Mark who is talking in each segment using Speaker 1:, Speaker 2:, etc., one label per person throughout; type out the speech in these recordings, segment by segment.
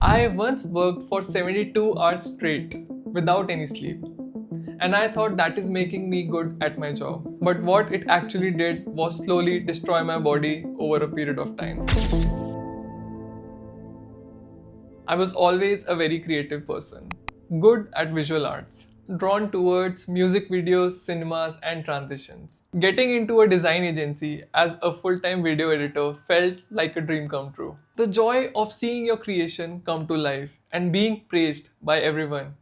Speaker 1: I once worked for 72 hours straight without any sleep. And I thought that is making me good at my job. But what it actually did was slowly destroy my body over a period of time. I was always a very creative person, good at visual arts, drawn towards music videos, cinemas, and transitions. Getting into a design agency as a full time video editor felt like a dream come true. The joy of seeing your creation come to life and being praised by everyone,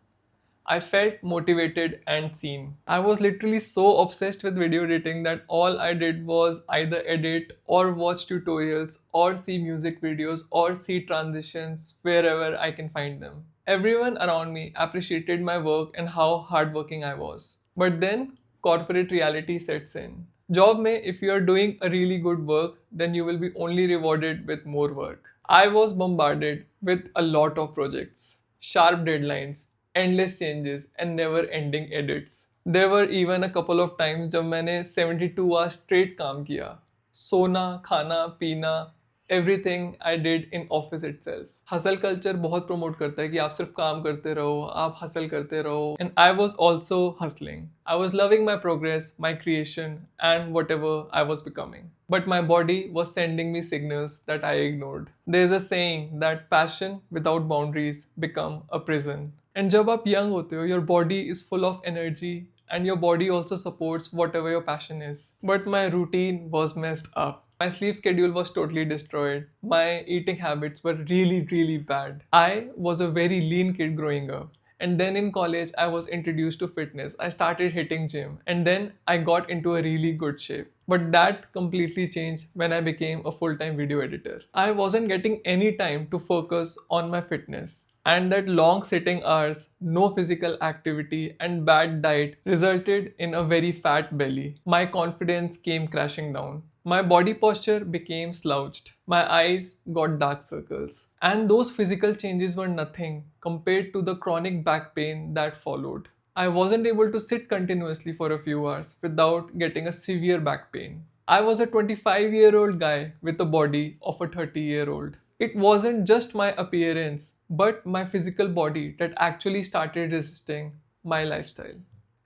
Speaker 1: I felt motivated and seen. I was literally so obsessed with video editing that all I did was either edit or watch tutorials or see music videos or see transitions wherever I can find them. Everyone around me appreciated my work and how hardworking I was. But then corporate reality sets in. Job mein, if you are doing a really good work, then you will be only rewarded with more work. I was bombarded with a lot of projects, sharp deadlines, endless changes and never ending edits. There were even a couple of times जब मैंने 72 hours straight काम किया. सोना, खाना, पीना, everything I did in office itself. Hustle culture बहुत promote करता है कि आप सिर्फ काम करते रहो, आप हसल करते रहो. And I was also hustling. I was loving my progress, my creation, and whatever I was becoming. But my body was sending me signals that I ignored. There's a saying that passion without boundaries become a prison. And जब आप young होते हो, your body is full of energy and your body also supports whatever your passion is. But my routine was messed up. My sleep schedule was totally destroyed. My eating habits were really bad. I was a very lean kid growing up. And then in college, I was introduced to fitness. I started hitting gym and then I got into a really good shape. But that completely changed when I became a full-time video editor. I wasn't getting any time to focus on my fitness. And that long sitting hours, no physical activity, and bad diet resulted in a very fat belly. My confidence came crashing down. My body posture became slouched. My eyes got dark circles. And those physical changes were nothing compared to the chronic back pain that followed. I wasn't able to sit continuously for a few hours without getting a severe back pain. I was a 25-year-old guy with a body of a 30-year-old. It wasn't just my appearance, but my physical body that actually started resisting my lifestyle.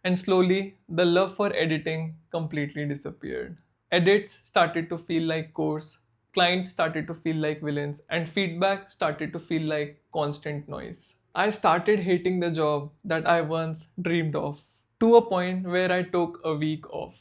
Speaker 1: And slowly, the love for editing completely disappeared. Edits started to feel like chores, clients started to feel like villains, and feedback started to feel like constant noise. I started hating the job that I once dreamed of, to a point where I took a week off.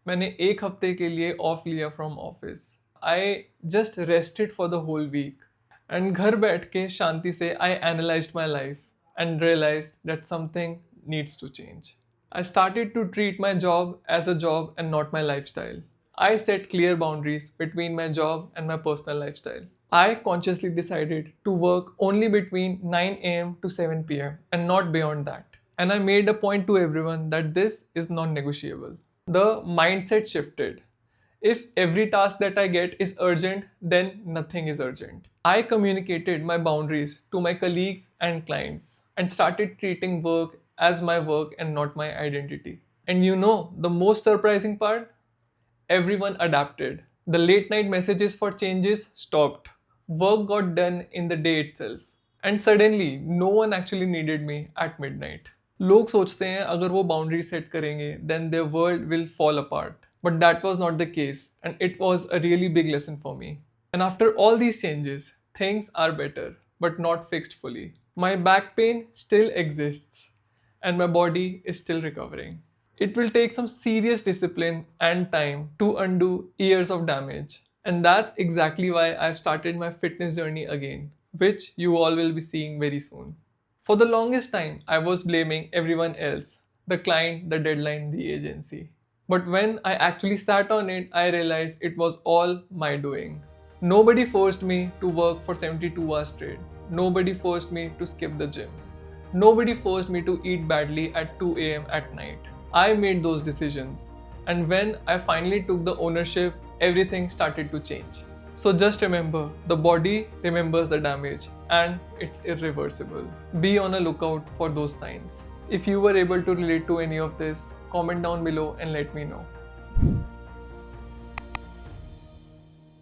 Speaker 1: मैंने एक हफ्ते के लिए off लिया from office. I just rested for the whole weekend घर बैठ के शांति से I analysed my life and realised that something needs to change. I started to treat my job as a job and not my lifestyle. I set clear boundaries between my job and my personal lifestyle. I consciously decided to work only between 9 a.m. to 7 p.m. and not beyond that. And I made a point to everyone that this is non-negotiable. The mindset shifted. If every task that I get is urgent, then nothing is urgent. I communicated my boundaries to my colleagues and clients and started treating work as my work and not my identity. And you know, the most surprising part? Everyone adapted. The late night messages for changes stopped. Work got done in the day itself. And suddenly, no one actually needed me at midnight. लोग सोचते हैं अगर वो boundary set करेंगे then their world will fall apart. But that was not the case and it was a really big lesson for me. And after all these changes, things are better but not fixed fully. My back pain still exists and my body is still recovering. It will take some serious discipline and time to undo years of damage. And that's exactly why I've started my fitness journey again, which you all will be seeing very soon. For the longest time, I was blaming everyone else, the client, the deadline, the agency. But when I actually sat on it, I realized it was all my doing. Nobody forced me to work for 72 hours straight. Nobody forced me to skip the gym. Nobody forced me to eat badly at 2 a.m. at night. I made those decisions. And when I finally took the ownership, everything started to change. So just remember, the body remembers the damage and it's irreversible. Be on a lookout for those signs. If you were able to relate to any of this, comment down below and let me know.